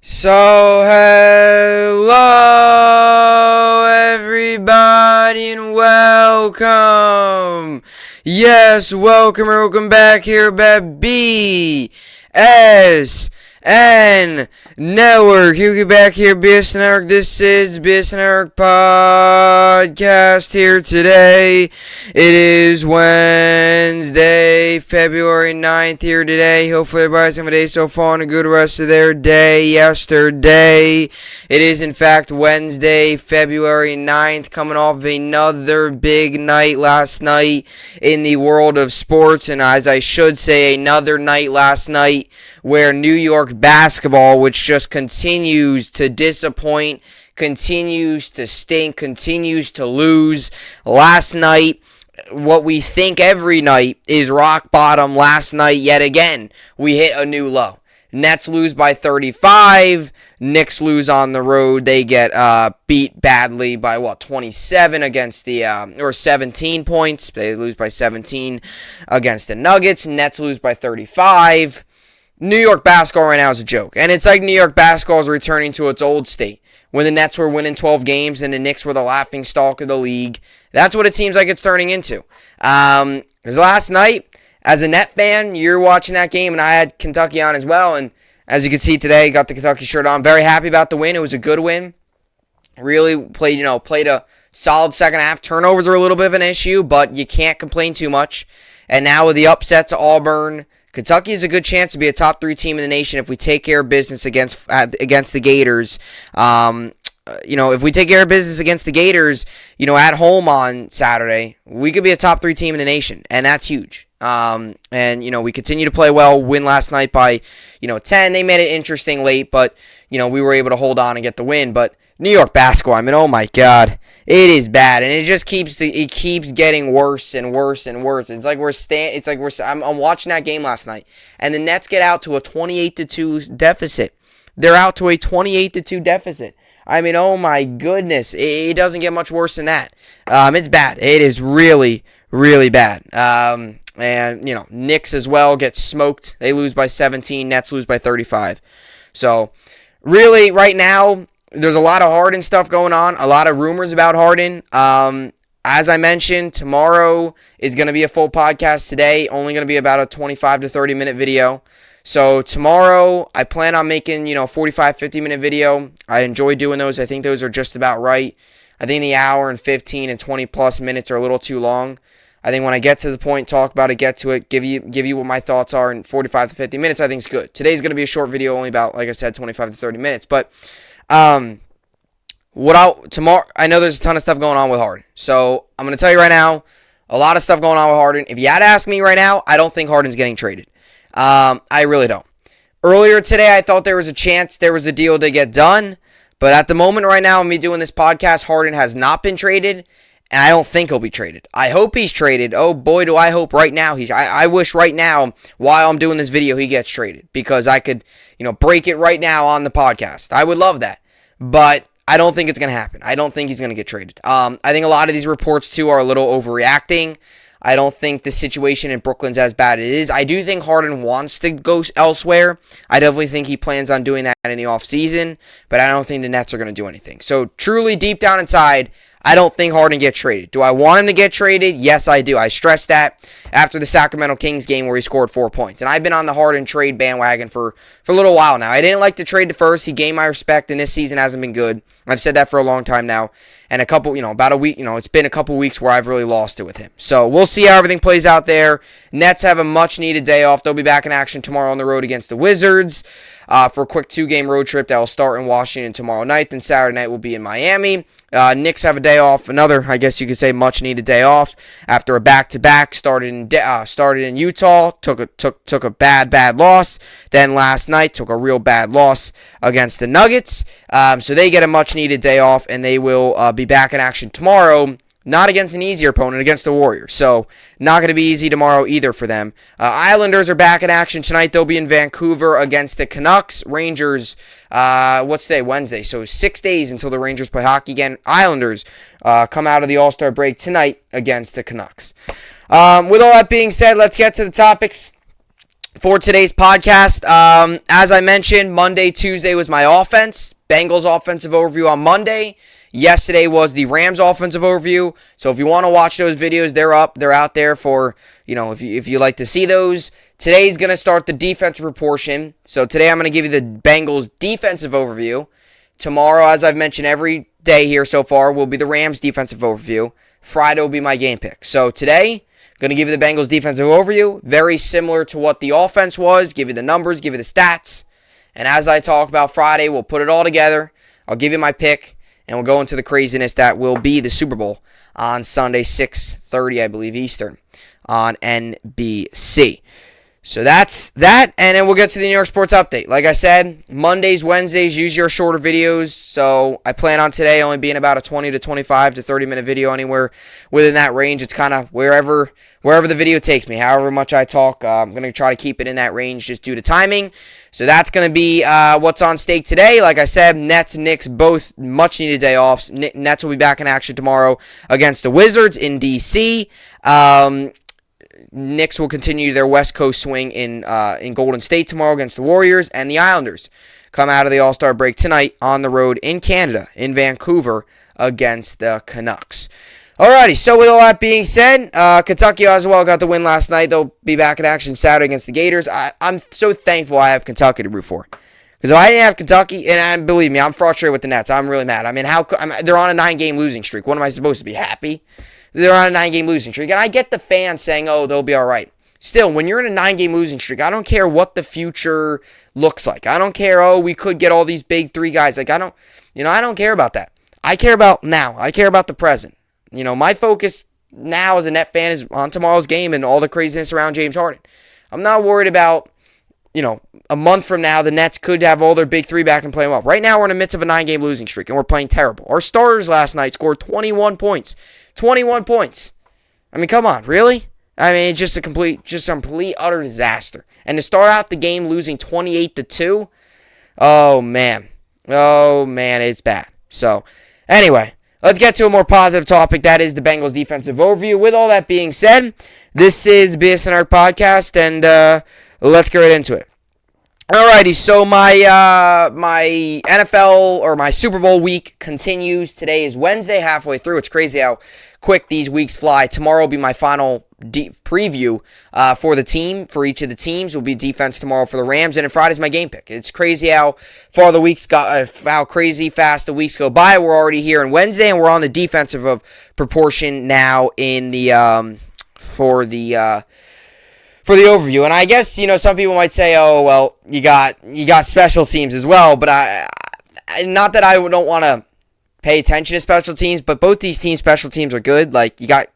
So, hello everybody and welcome. Yes, welcome back here at BSN Network. You get back here, BSN Network. This is BSN Network Podcast here today. It is Wednesday, February 9th here today. Hopefully everybody's having a day so far and a good rest of their day yesterday. It is in fact Wednesday, February 9th, coming off another big night last night in the world of sports, and as I should say, another night last night where New York basketball, which just continues to disappoint, continues to stink, continues to lose. Last night, what we think every night is rock bottom. Last night, yet again, we hit a new low. Nets lose by 35. Knicks lose on the road. They get beat badly by 27 against the or 17 points. They lose by 17 against the Nuggets. Nets lose by 35. New York basketball right now is a joke. And it's like New York basketball is returning to its old state when the Nets were winning 12 games and the Knicks were the laughingstock of the league. That's what it seems like it's turning into. Because last night, as a Net fan, you're watching that game, and I had Kentucky on as well. And as you can see today, got the Kentucky shirt on. Very happy about the win. It was a good win. Really played a solid second half. Turnovers are a little bit of an issue, but you can't complain too much. And now with the upset to Auburn, Kentucky has a good chance to be a top 3 team in the nation if we take care of business against the Gators. If we take care of business against the Gators, at home on Saturday, we could be a top 3 team in the nation, and that's huge. We continue to play well. Win last night by 10. They made it interesting late, but we were able to hold on and get the win. But New York basketball, I mean, oh my God, it is bad, and it just keeps getting worse and worse and worse. I'm watching that game last night, and the Nets get out to a 28-2 deficit. They're out to a 28-2 deficit. I mean, oh my goodness, it doesn't get much worse than that. It's bad. It is really, really bad. And Knicks as well get smoked. They lose by 17. Nets lose by 35. So really, right now, there's a lot of Harden stuff going on, a lot of rumors about Harden. As I mentioned, tomorrow is going to be a full podcast today, only going to be about a 25 to 30 minute video. So tomorrow, I plan on making, 45, 50-minute video. I enjoy doing those. I think those are just about right. I think the hour and 15 and 20-plus minutes are a little too long. I think when I get to the point, talk about it, get to it, give you what my thoughts are in 45 to 50 minutes, I think it's good. Today's going to be a short video, only about, like I said, 25 to 30 minutes. But tomorrow, I know there's a ton of stuff going on with Harden. So I'm going to tell you right now, a lot of stuff going on with Harden. If you had to ask me right now, I don't think Harden's getting traded. I really don't. Earlier today, I thought there was a chance there was a deal to get done. But at the moment right now, me doing this podcast, Harden has not been traded. And I don't think he'll be traded. I hope he's traded. Oh boy, do I hope right now. I wish right now, while I'm doing this video, he gets traded. Because I could, break it right now on the podcast. I would love that. But I don't think it's going to happen. I don't think he's going to get traded. I think a lot of these reports, too, are a little overreacting. I don't think the situation in Brooklyn's as bad as it is. I do think Harden wants to go elsewhere. I definitely think he plans on doing that in the offseason. But I don't think the Nets are going to do anything. So truly, deep down inside, I don't think Harden gets traded. Do I want him to get traded? Yes, I do. I stressed that after the Sacramento Kings game where he scored 4 points. And I've been on the Harden trade bandwagon for a little while now. I didn't like the trade at first. He gained my respect, and this season hasn't been good. I've said that for a long time now. And about a week, it's been a couple weeks where I've really lost it with him. So we'll see how everything plays out there. Nets have a much-needed day off. They'll be back in action tomorrow on the road against the Wizards for a quick 2-game road trip that will start in Washington tomorrow night. Then Saturday night will be in Miami. Knicks have a day off. Another, I guess you could say, much-needed day off after a back-to-back. Started in Utah. Took a bad loss. Then last night took a real bad loss against the Nuggets. So they get a much-needed day off, and they will be back in action tomorrow. Not against an easier opponent, against the Warriors. So, not going to be easy tomorrow either for them. Islanders are back in action tonight. They'll be in Vancouver against the Canucks. Rangers, what's today? Wednesday. So, 6 days until the Rangers play hockey again. Islanders come out of the All-Star break tonight against the Canucks. With all that being said, let's get to the topics. for today's podcast. As I mentioned, Monday, Tuesday was my offense. Bengals offensive overview on Monday. Yesterday was the Rams offensive overview. So if you want to watch those videos, they're up. They're out there for, if you like to see those. Today's going to start the defensive portion. So today I'm going to give you the Bengals defensive overview. Tomorrow, as I've mentioned every day here so far, will be the Rams defensive overview. Friday will be my game pick. So today, going to give you the Bengals defensive overview. Very similar to what the offense was. Give you the numbers, give you the stats. And as I talk about Friday, we'll put it all together. I'll give you my pick, and we'll go into the craziness that will be the Super Bowl on Sunday, 6:30, I believe, Eastern, on NBC. So that's that, and then we'll get to the New York Sports Update. Like I said, Mondays, Wednesdays, use your shorter videos. So I plan on today only being about a 20 to 25 to 30-minute video, anywhere within that range. It's kind of wherever the video takes me, however much I talk. I'm going to try to keep it in that range just due to timing. So that's going to be what's on stake today. Like I said, Nets, Knicks, both much-needed day offs. Nets will be back in action tomorrow against the Wizards in D.C., Knicks will continue their West Coast swing in Golden State tomorrow against the Warriors, and the Islanders come out of the All-Star break tonight on the road in Canada, in Vancouver, against the Canucks. Alrighty, so with all that being said, Kentucky as well got the win last night. They'll be back in action Saturday against the Gators. I'm so thankful I have Kentucky to root for. Because if I didn't have Kentucky, and believe me, I'm frustrated with the Nets. I'm really mad. I mean, they're on a 9-game losing streak. What am I supposed to be, happy? They're on a 9-game losing streak. And I get the fans saying, oh, they'll be all right. Still, when you're in a 9-game losing streak, I don't care what the future looks like. I don't care, oh, we could get all these big three guys. Like, I don't care about that. I care about now. I care about the present. My focus now as a Net fan is on tomorrow's game and all the craziness around James Harden. I'm not worried about, a month from now, the Nets could have all their big three back and play them up. Right now, we're in the midst of a 9-game losing streak, and we're playing terrible. Our starters last night scored 21 points. 21 points. I mean, come on, really? I mean, just a complete utter disaster. And to start out the game losing 28-2, oh man, it's bad. So, anyway, let's get to a more positive topic. That is the Bengals defensive overview. With all that being said, this is the BSN podcast, and let's get right into it. Alrighty, so my NFL or my Super Bowl week continues. Today is Wednesday, halfway through. It's crazy how quick these weeks fly. Tomorrow will be my final preview for the team. For each of the teams will be defense tomorrow for the Rams, and then Friday's my game pick. It's crazy how far the weeks how crazy fast the weeks go by. We're already here on Wednesday, and we're on the defensive of proportion now in the for the overview. And I guess, some people might say, oh, well, you got special teams as well, but I not that I don't want to pay attention to special teams, but both these teams' special teams are good. Like, you got,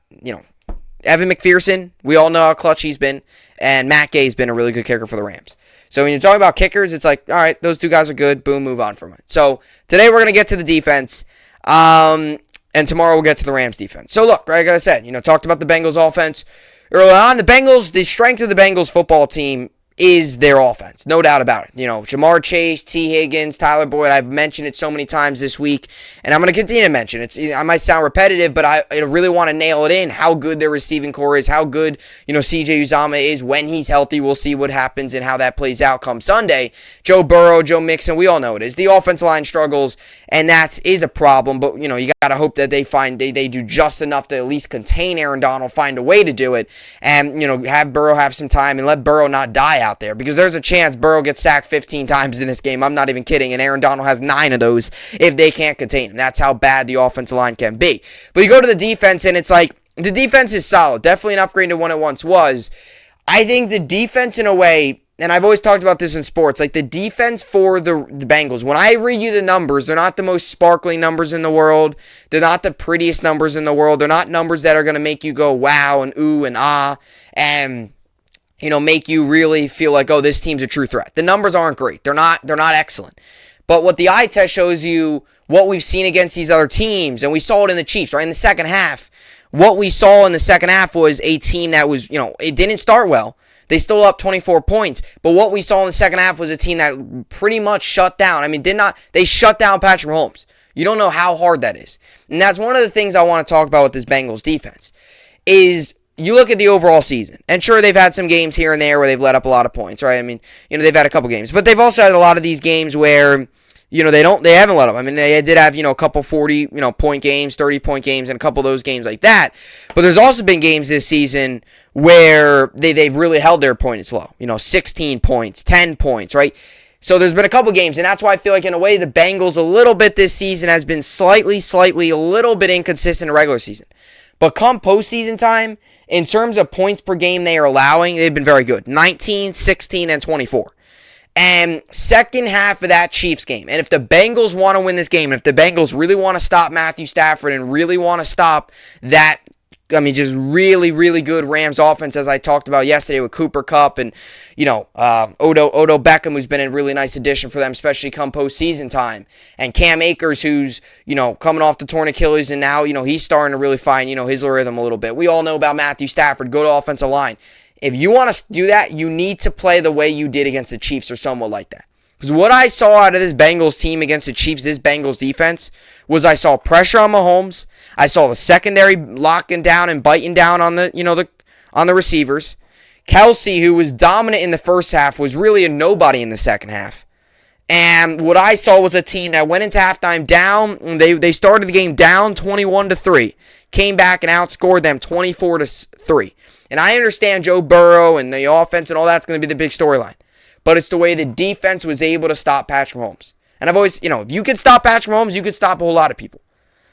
Evan McPherson, we all know how clutch he's been, and Matt Gay's been a really good kicker for the Rams. So when you're talking about kickers, it's like, all right, those two guys are good, boom, move on from it. So today we're going to get to the defense, and tomorrow we'll get to the Rams defense. So look, like I said, talked about the Bengals offense early on. The strength of the Bengals football team is their offense. No doubt about it. Jamar Chase, T. Higgins, Tyler Boyd. I've mentioned it so many times this week, and I'm going to continue to mention it. I might sound repetitive, but I really want to nail it in, how good their receiving core is, how good, C.J. Uzomah is when he's healthy. We'll see what happens and how that plays out come Sunday. Joe Burrow, Joe Mixon, we all know it is. The offensive line struggles, and that is a problem, but, you got to hope that they do just enough to at least contain Aaron Donald, find a way to do it, and, have Burrow have some time and let Burrow not die out there, because there's a chance Burrow gets sacked 15 times in this game. I'm not even kidding, and Aaron Donald has 9 of those if they can't contain him. That's how bad the offensive line can be. But you go to the defense, and it's like, the defense is solid. Definitely an upgrade to what it once was. I think the defense, in a way, and I've always talked about this in sports, like the defense for the Bengals, when I read you the numbers, they're not the most sparkling numbers in the world. They're not the prettiest numbers in the world. They're not numbers that are going to make you go wow and ooh and ah and, make you really feel like, oh, this team's a true threat. The numbers aren't great. They're not excellent. But what the eye test shows you, what we've seen against these other teams, and we saw it in the Chiefs, right? In the second half, what we saw in the second half was a team that was, it didn't start well. They still up 24 points. But what we saw in the second half was a team that pretty much shut down. They shut down Patrick Mahomes. You don't know how hard that is. And that's one of the things I want to talk about with this Bengals defense is you look at the overall season, and sure, they've had some games here and there where they've let up a lot of points, right? I mean, they've had a couple games, but they've also had a lot of these games where, they haven't let up. I mean, they did have, a couple 40, point games, 30-point games, and a couple of those games like that. But there's also been games this season where they've really held their opponents low. 16 points, 10 points, right? So there's been a couple games, and that's why I feel like in a way the Bengals a little bit this season has been slightly, a little bit inconsistent in regular season. But come postseason time, in terms of points per game they are allowing, they've been very good. 19, 16, and 24. And second half of that Chiefs game, and if the Bengals want to win this game, and if the Bengals really want to stop Matthew Stafford and really want to stop that, just really, really good Rams offense, as I talked about yesterday with Cooper Kupp and, Odell Beckham, who's been a really nice addition for them, especially come postseason time. And Cam Akers, who's, coming off the torn Achilles, and now, he's starting to really find, his rhythm a little bit. We all know about Matthew Stafford, good offensive line. If you want to do that, you need to play the way you did against the Chiefs or somewhat like that. Because what I saw out of this Bengals team against the Chiefs, this Bengals defense, was I saw pressure on Mahomes. I saw the secondary locking down and biting down on the receivers. Kelsey, who was dominant in the first half, was really a nobody in the second half. And what I saw was a team that went into halftime down. They started the game down 21-3. Came back and outscored them 24-3. And I understand Joe Burrow and the offense and all that's going to be the big storyline. But it's the way the defense was able to stop Patrick Mahomes. And I've always, if you can stop Patrick Mahomes, you can stop a whole lot of people.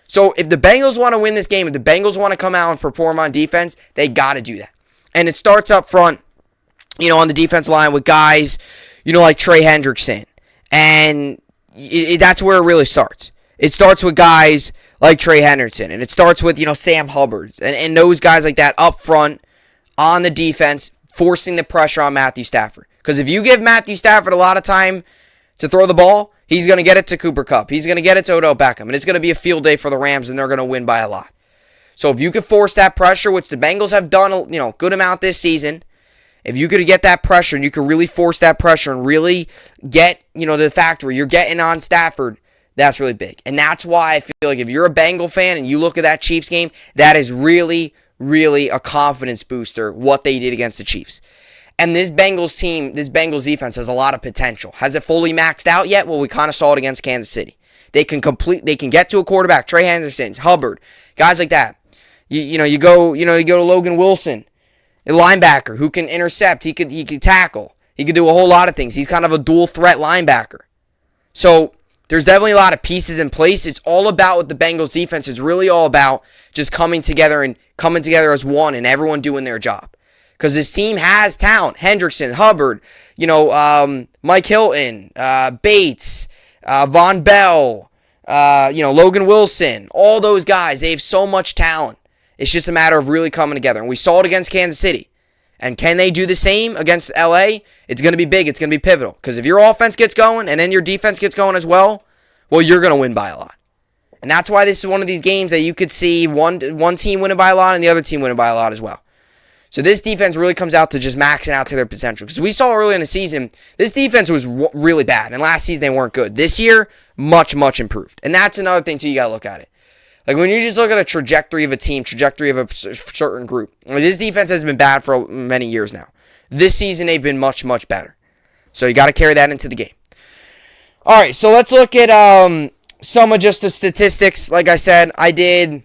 So if the Bengals want to win this game, if the Bengals want to come out and perform on defense, they got to do that. And it starts up front, on the defense line with guys, like Trey Hendrickson. And that's where it really starts. It starts with guys like Trey Hendrickson. And it starts with, Sam Hubbard. And those guys like that up front on the defense, forcing the pressure on Matthew Stafford. Because if you give Matthew Stafford a lot of time to throw the ball, he's going to get it to Cooper Kupp. He's going to get it to Odell Beckham. And it's going to be a field day for the Rams, and they're going to win by a lot. So if you could force that pressure, which the Bengals have done a good amount this season, if you could get that pressure and you could really force that pressure and really get, to the fact where you're getting on Stafford, that's really big. And that's why I feel like if you're a Bengal fan and you look at that Chiefs game, that is really, really a confidence booster, what they did against the Chiefs. And this Bengals team, this Bengals defense has a lot of potential. Has it fully maxed out yet? Well, we kind of saw it against Kansas City. They can get to a quarterback, Trey Hendrickson, Hubbard, guys like that. You go to Logan Wilson, a linebacker who can intercept, he could tackle, he could do a whole lot of things. He's kind of a dual threat linebacker. So there's definitely a lot of pieces in place. It's all about with the Bengals defense. It's really all about just coming together as one and everyone doing their job. Because this team has talent. Hendrickson, Hubbard, Mike Hilton, Bates, Von Bell, Logan Wilson. All those guys, they have so much talent. It's just a matter of really coming together. And we saw it against Kansas City. And can they do the same against LA? It's going to be big. It's going to be pivotal. Because if your offense gets going and then your defense gets going as well, you're going to win by a lot. And that's why this is one of these games that you could see one team winning by a lot and the other team winning by a lot as well. So this defense really comes out to just maxing out to their potential. Because we saw early in the season, this defense was really bad. And last season they weren't good. This year, much, much improved. And that's another thing too, you got to look at it. Like when you just look at a trajectory of a team, trajectory of a certain group. This defense has been bad for many years now. This season they've been much, much better. So you got to carry that into the game. All right, so let's look at some of just the statistics. Like I said, I did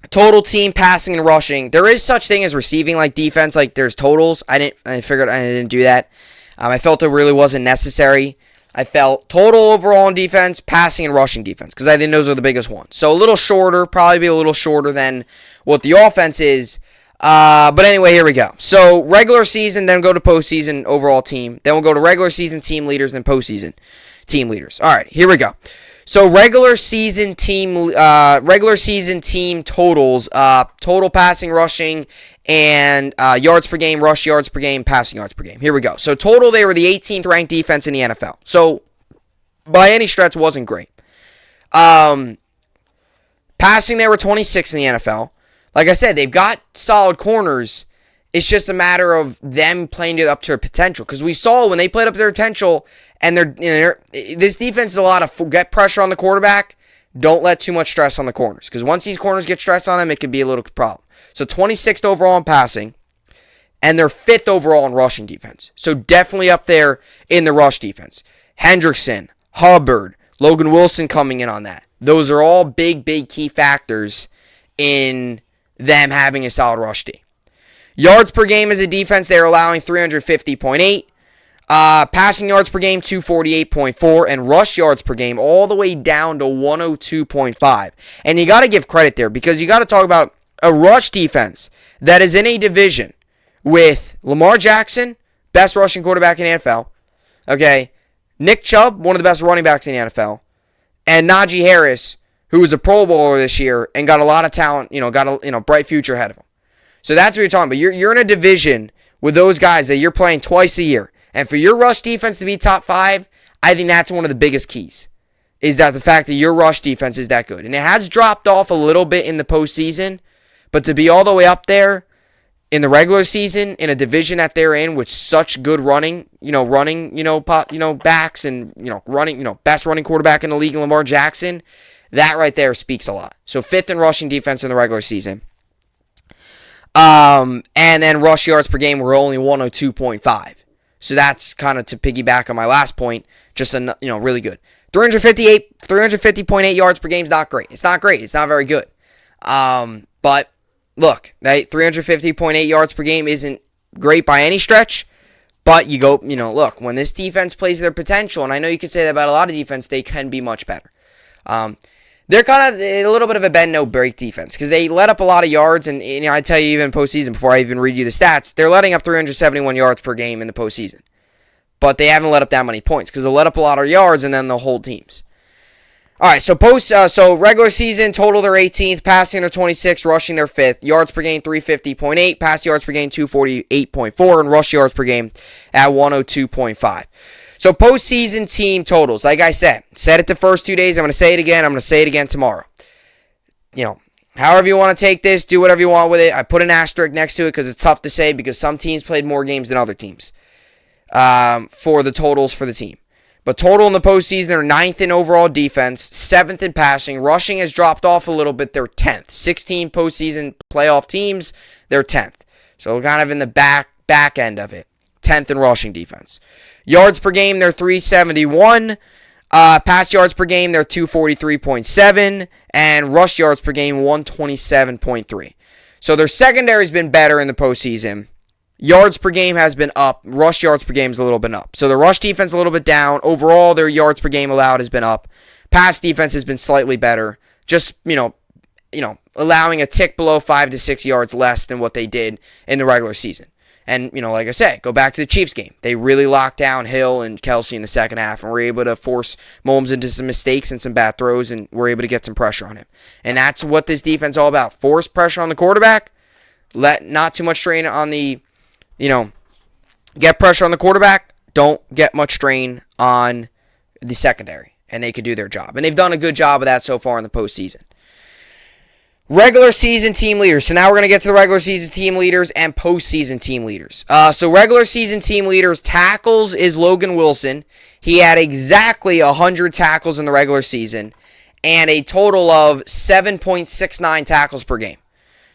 total team passing and rushing. There is such thing as receiving like defense. Like there's totals. I figured I didn't do that. I felt it really wasn't necessary. I felt total overall in defense, passing and rushing defense, because I think those are the biggest ones. So a little shorter, probably be a little shorter than what the offense is. But anyway, here we go. So regular season, then go to postseason overall team. Then we'll go to regular season team leaders, then postseason team leaders. All right, here we go. So regular season team totals, total passing, rushing, and yards per game, rush yards per game, passing yards per game. Here we go. So total, they were the 18th ranked defense in the NFL. So by any stretch, wasn't great. Passing, they were 26th in the NFL. Like I said, they've got solid corners. It's just a matter of them playing it up to their potential. Because we saw when they played up to their potential, and this defense is a lot of get pressure on the quarterback. Don't let too much stress on the corners. Because once these corners get stress on them, it could be a little problem. So 26th overall in passing, and they're 5th overall in rushing defense. So definitely up there in the rush defense. Hendrickson, Hubbard, Logan Wilson coming in on that. Those are all big key factors in them having a solid rush D. Yards per game as a defense, they're allowing 350.8. Passing yards per game, 248.4. And rush yards per game all the way down to 102.5. And you got to give credit there because you got to talk about a rush defense that is in a division with Lamar Jackson, best rushing quarterback in the NFL. Okay. Nick Chubb, one of the best running backs in the NFL. And Najee Harris, who was a Pro Bowler this year and got a lot of talent, got a bright future ahead of him. So that's what you're talking about. You're in a division with those guys that you're playing twice a year. And for your rush defense to be top 5, I think that's one of the biggest keys. Is that the fact that your rush defense is that good. And it has dropped off a little bit in the postseason. But to be all the way up there in the regular season, in a division that they're in with such good running backs and, best running quarterback in the league, Lamar Jackson, that right there speaks a lot. So 5th in rushing defense in the regular season. And then rush yards per game were only 102.5. So that's kind of to piggyback on my last point, just really good. 350.8 yards per game is not great. It's not great. It's not very good. But look, that 350.8 yards per game isn't great by any stretch. But you go, look, when this defense plays their potential, and I know you could say that about a lot of defense, they can be much better. They're kind of a little bit of a bend-no-break defense because they let up a lot of yards, and I tell you even postseason, before I even read you the stats, they're letting up 371 yards per game in the postseason. But they haven't let up that many points because they'll let up a lot of yards, and then they'll hold teams. All right, so regular season, total they're 18th, passing they're 26th, rushing they're 5th, yards per game 350.8, pass yards per game 248.4, and rush yards per game at 102.5. So postseason team totals, like I said it the first 2 days. I'm going to say it again. I'm going to say it again tomorrow. However you want to take this, do whatever you want with it. I put an asterisk next to it because it's tough to say because some teams played more games than other teams for the totals for the team. But total in the postseason, they're 9th in overall defense, 7th in passing. Rushing has dropped off a little bit. They're 10th. 16 postseason playoff teams, they're 10th. So kind of in the back end of it. 10th in rushing defense. Yards per game, they're 371. Pass yards per game, they're 243.7. And rush yards per game, 127.3. So their secondary's been better in the postseason. Yards per game has been up. Rush yards per game is a little bit up. So the rush defense a little bit down. Overall, their yards per game allowed has been up. Pass defense has been slightly better. Just, allowing a tick below 5 to 6 yards less than what they did in the regular season. And, like I said, go back to the Chiefs game. They really locked down Hill and Kelsey in the second half and were able to force Mahomes into some mistakes and some bad throws and were able to get some pressure on him. And that's what this defense is all about. Force pressure on the quarterback. Let not too much strain on the, get pressure on the quarterback. Don't get much strain on the secondary. And they could do their job. And they've done a good job of that so far in the postseason. Regular season team leaders. So now we're going to get to the regular season team leaders and postseason team leaders. So regular season team leaders, tackles is Logan Wilson. He had exactly 100 tackles in the regular season and a total of 7.69 tackles per game.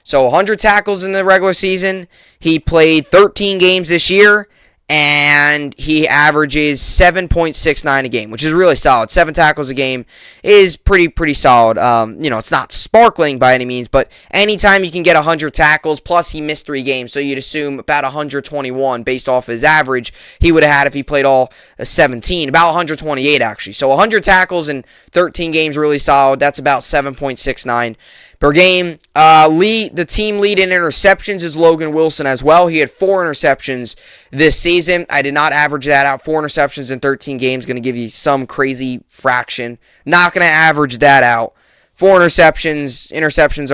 So 100 tackles in the regular season. He played 13 games this year, and he averages 7.69 a game, which is really solid. 7 tackles a game is pretty solid. It's not sparkling by any means, but anytime you can get 100 tackles, plus he missed 3 games, so you'd assume about 121 based off his average he would have had if he played all 17, about 128 actually. So 100 tackles in 13 games, really solid. That's about 7.69 per game. The team lead in interceptions is Logan Wilson as well. He had 4 interceptions this season. I did not average that out. 4 interceptions in 13 games. Going to give you some crazy fraction. Not going to average that out. 4 interceptions. Interceptions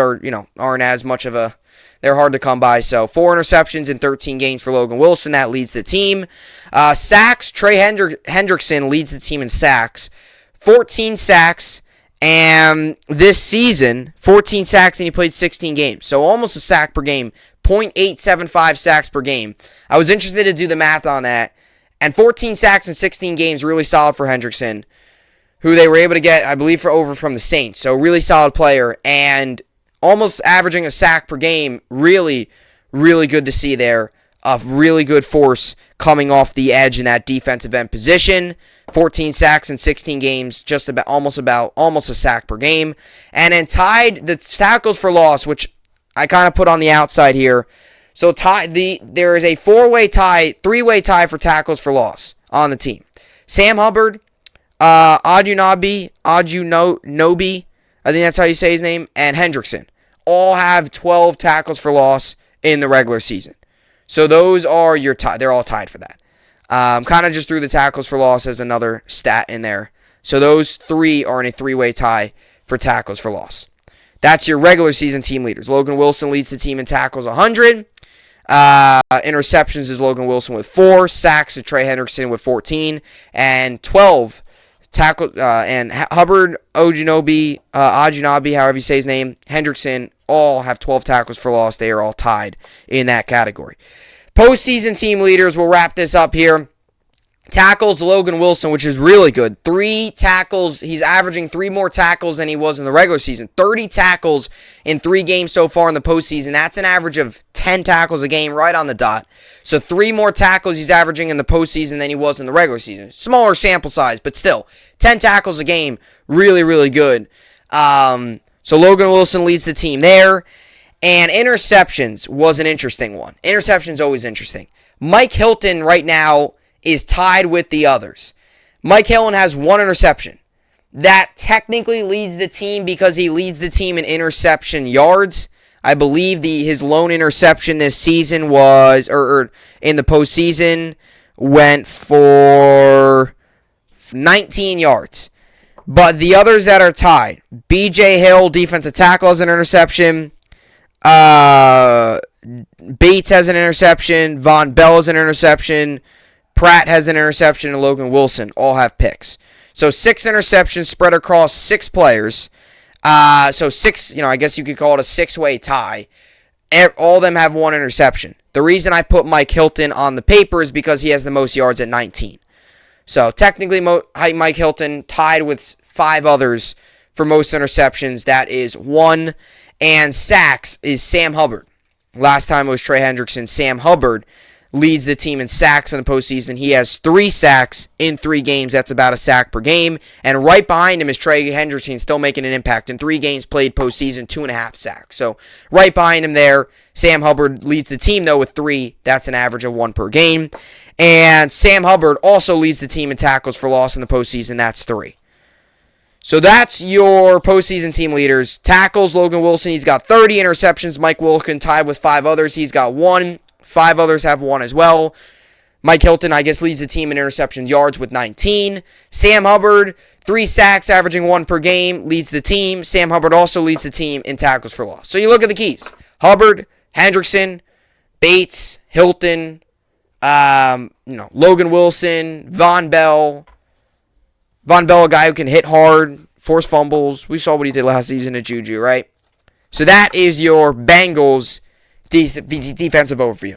aren't as much of a... They're hard to come by. So 4 interceptions in 13 games for Logan Wilson. That leads the team. Sacks. Trey Hendrickson leads the team in sacks. 14 sacks. And this season, 14 sacks and he played 16 games. So almost a sack per game. 0.875 sacks per game. I was interested to do the math on that. And 14 sacks in 16 games, really solid for Hendrickson, who they were able to get, I believe, from the Saints. So really solid player. And almost averaging a sack per game. Really, really good to see there. A really good force coming off the edge in that defensive end position. 14 sacks in 16 games, almost a sack per game. And then tied the tackles for loss, which I kind of put on the outside here. So there is a three-way tie for tackles for loss on the team. Sam Hubbard, Ajunobi, I think that's how you say his name, and Hendrickson all have 12 tackles for loss in the regular season. So those are they're all tied for that. Kind of just threw the tackles for loss as another stat in there. So those three are in a three-way tie for tackles for loss. That's your regular season team leaders. Logan Wilson leads the team in tackles 100. Interceptions is Logan Wilson with 4. Sacks is Trey Hendrickson with 14. And 12 tackle and Hubbard, Ajunobi, however you say his name, Hendrickson, all have 12 tackles for loss. They are all tied in that category. Postseason team leaders, we'll wrap this up here. Tackles, Logan Wilson, which is really good. 3 tackles. He's averaging 3 more tackles than he was in the regular season. 30 tackles in 3 games so far in the postseason. That's an average of 10 tackles a game, right on the dot. So 3 more tackles he's averaging in the postseason than he was in the regular season. Smaller sample size, but still. 10 tackles a game. Really, really good. So Logan Wilson leads the team there. And interceptions was an interesting one. Interceptions always interesting. Mike Hilton right now is tied with the others. Mike Hilton has 1 interception. That technically leads the team because he leads the team in interception yards. I believe his lone interception this season was, or in the postseason, went for 19 yards. But the others that are tied, B.J. Hill, defensive tackle, has an interception. Bates has an interception. Von Bell has an interception. Pratt has an interception, and Logan Wilson all have picks. So 6 interceptions spread across 6 players. So 6, I guess you could call it a 6-way tie. All of them have 1 interception. The reason I put Mike Hilton on the paper is because he has the most yards at 19. So technically, Mike Hilton tied with 5 others for most interceptions. That is 1. And sacks is Sam Hubbard. Last time it was Trey Hendrickson. Sam Hubbard leads the team in sacks in the postseason. He has 3 sacks in 3 games. That's about a sack per game. And right behind him is Trey Hendrickson, still making an impact. In 3 games played postseason, 2.5 sacks. So right behind him there, Sam Hubbard leads the team, though, with 3. That's an average of 1 per game. And Sam Hubbard also leads the team in tackles for loss in the postseason. That's 3. So that's your postseason team leaders. Tackles, Logan Wilson, he's got 30 interceptions. Mike Wilkin tied with 5 others. He's got 1. 5 others have 1 as well. Mike Hilton, I guess, leads the team in interceptions yards with 19. Sam Hubbard, 3 sacks, averaging 1 per game, leads the team. Sam Hubbard also leads the team in tackles for loss. So you look at the keys. Hubbard, Hendrickson, Bates, Hilton, Logan Wilson, Von Bell. Von Bell, a guy who can hit hard, force fumbles. We saw what he did last season at Juju, right? So that is your Bengals defensive overview.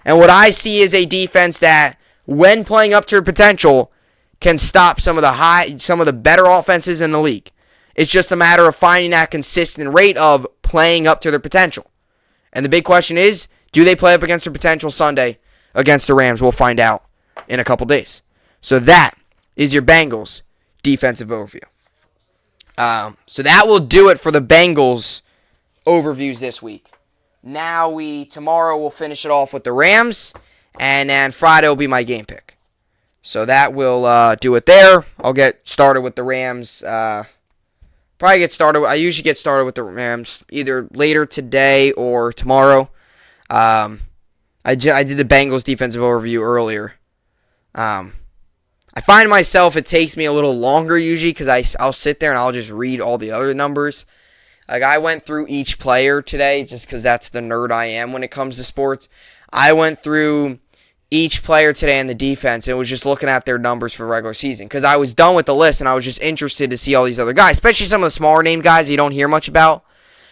And what I see is a defense that, when playing up to their potential, can stop some of the better offenses in the league. It's just a matter of finding that consistent rate of playing up to their potential. And the big question is, do they play up against their potential Sunday against the Rams? We'll find out in a couple days. So that is your Bengals defensive overview. So that will do it for the Bengals overviews this week. Now tomorrow we'll finish it off with the Rams, and then Friday will be my game pick. So that will do it there. I'll get started with the Rams. I usually get started with the Rams either later today or tomorrow. I did the Bengals defensive overview earlier. I find myself, it takes me a little longer usually because I'll sit there and I'll just read all the other numbers. Like, I went through each player today just because that's the nerd I am when it comes to sports. I went through each player today in the defense and was just looking at their numbers for the regular season because I was done with the list and I was just interested to see all these other guys, especially some of the smaller name guys you don't hear much about.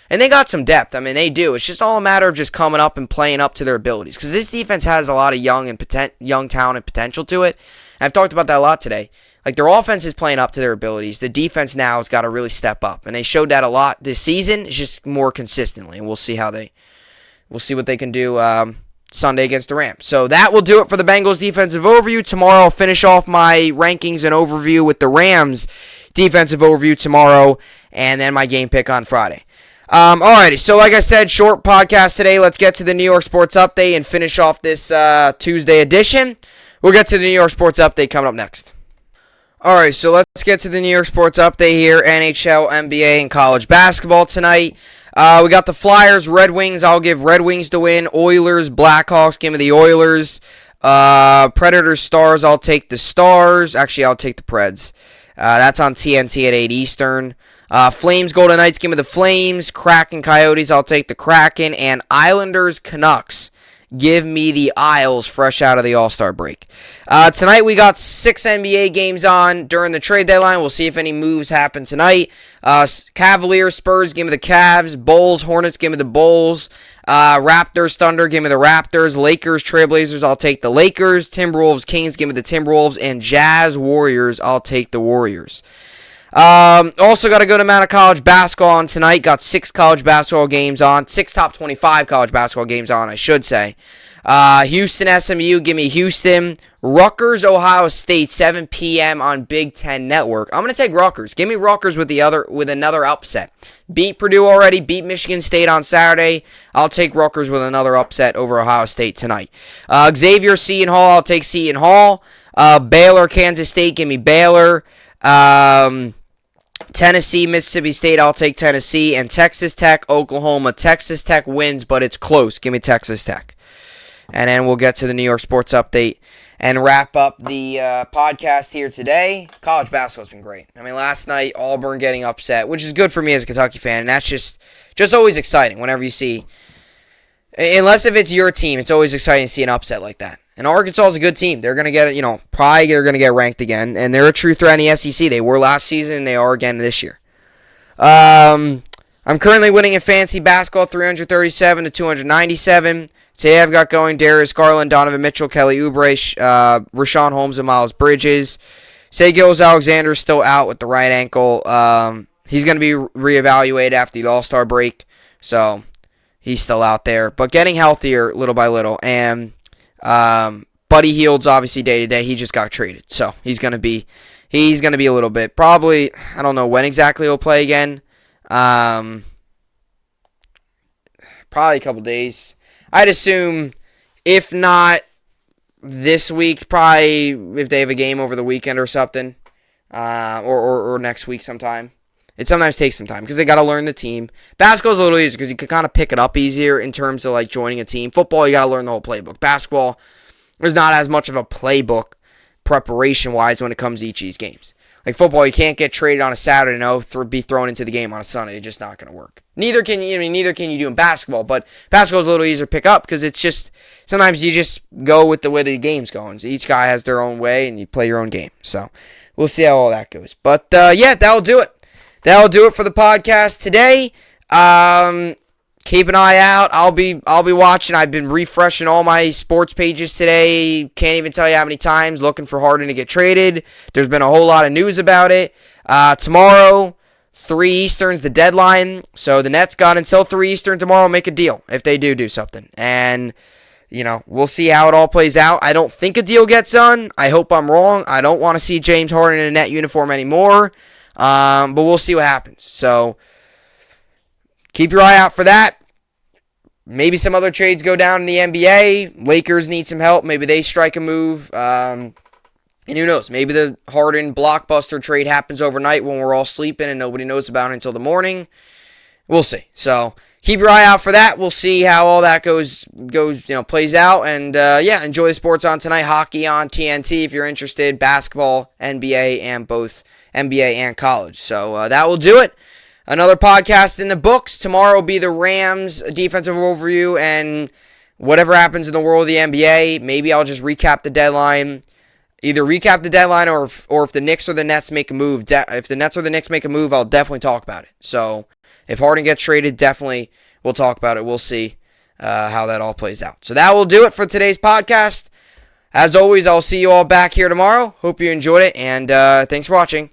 And they got some depth. I mean, they do. It's just all a matter of just coming up and playing up to their abilities because this defense has a lot of young talent and potential to it. I've talked about that a lot today. Like, their offense is playing up to their abilities. The defense now has got to really step up. And they showed that a lot this season. It's just more consistently. And we'll see what they can do Sunday against the Rams. So that will do it for the Bengals defensive overview. Tomorrow I'll finish off my rankings and overview with the Rams defensive overview tomorrow. And then my game pick on Friday. Alrighty, so like I said, short podcast today. Let's get to the New York Sports Update and finish off this Tuesday edition. We'll get to the New York Sports Update coming up next. Alright, so let's get to the New York Sports Update here. NHL, NBA, and college basketball tonight. We got the Flyers, Red Wings. I'll give Red Wings to win. Oilers, Blackhawks. Give me the Oilers. Predators, Stars. I'll take the Stars. Actually, I'll take the Preds. That's on TNT at 8 Eastern. Flames, Golden Knights. Give me the Flames. Kraken, Coyotes. I'll take the Kraken. And Islanders, Canucks. Give me the Isles fresh out of the All-Star break. Tonight we got 6 NBA games on during the trade deadline. We'll see if any moves happen tonight. Cavaliers, Spurs, give me the Cavs. Bulls, Hornets, give me the Bulls. Raptors, Thunder, give me the Raptors. Lakers, Trailblazers, I'll take the Lakers. Timberwolves, Kings, give me the Timberwolves. And Jazz, Warriors, I'll take the Warriors. Also got a good amount of college basketball on tonight. Got 6 college basketball games on. 6 top 25 college basketball games on, I should say. Houston, SMU, give me Houston. Rutgers, Ohio State, 7 p.m. on Big Ten Network. I'm going to take Rutgers. Give me Rutgers with another upset. Beat Purdue already, beat Michigan State on Saturday. I'll take Rutgers with another upset over Ohio State tonight. Xavier, Seton Hall, I'll take Seton Hall. Baylor, Kansas State, give me Baylor. Tennessee, Mississippi State, I'll take Tennessee. And Texas Tech, Oklahoma. Texas Tech wins, but it's close. Give me Texas Tech. And then we'll get to the New York Sports Update and wrap up the podcast here today. College basketball's been great. I mean, last night, Auburn getting upset, which is good for me as a Kentucky fan. And that's just always exciting whenever you see, unless if it's your team, it's always exciting to see an upset like that. And Arkansas is a good team. They're going to get, probably they're going to get ranked again. And they're a true threat in the SEC. They were last season, and they are again this year. I'm currently winning in fantasy basketball, 337 to 297. Today I've got going Darius Garland, Donovan Mitchell, Kelly Oubre, Rashawn Holmes, and Miles Bridges. Shai Gilgeous-Alexander is still out with the right ankle. He's going to be reevaluated after the All-Star break. So he's still out there. But getting healthier little by little. And Buddy Hield's obviously day to day. He just got traded, so he's gonna be a little bit, probably, I don't know when exactly he'll play again. Probably a couple days. I'd assume, if not this week, probably if they have a game over the weekend or something, or next week sometime. It sometimes takes some time because they got to learn the team. Basketball's a little easier because you can kind of pick it up easier in terms of like joining a team. Football, you got to learn the whole playbook. Basketball, there's not as much of a playbook preparation-wise when it comes to each of these games. Like football, you can't get traded on a Saturday and be thrown into the game on a Sunday. It's just not going to work. Neither can you do in basketball, but basketball's a little easier to pick up because it's just, sometimes you just go with the way the game's going. So each guy has their own way and you play your own game. So we'll see how all that goes. But yeah, that'll do it. That'll do it for the podcast today. Keep an eye out. I'll be watching. I've been refreshing all my sports pages today. Can't even tell you how many times looking for Harden to get traded. There's been a whole lot of news about it. Tomorrow, 3 Eastern's the deadline. So the Nets got until 3 Eastern tomorrow to make a deal if they do something. And, we'll see how it all plays out. I don't think a deal gets done. I hope I'm wrong. I don't want to see James Harden in a net uniform anymore. But we'll see what happens. So keep your eye out for that. Maybe some other trades go down in the NBA. Lakers need some help. Maybe they strike a move. And who knows? Maybe the Harden blockbuster trade happens overnight when we're all sleeping and nobody knows about it until the morning. We'll see. So keep your eye out for that. We'll see how all that goes, plays out. And yeah, enjoy the sports on tonight. Hockey on TNT if you're interested. Basketball, NBA, and both NBA and college. So that will do it. Another podcast in the books. Tomorrow will be the Rams defensive overview and whatever happens in the world of the NBA. Maybe I'll just recap the deadline. Either recap the deadline or if the Knicks or the Nets make a move. If the Nets or the Knicks make a move, I'll definitely talk about it. So if Harden gets traded, definitely we'll talk about it. We'll see how that all plays out. So that will do it for today's podcast. As always, I'll see you all back here tomorrow. Hope you enjoyed it, and thanks for watching.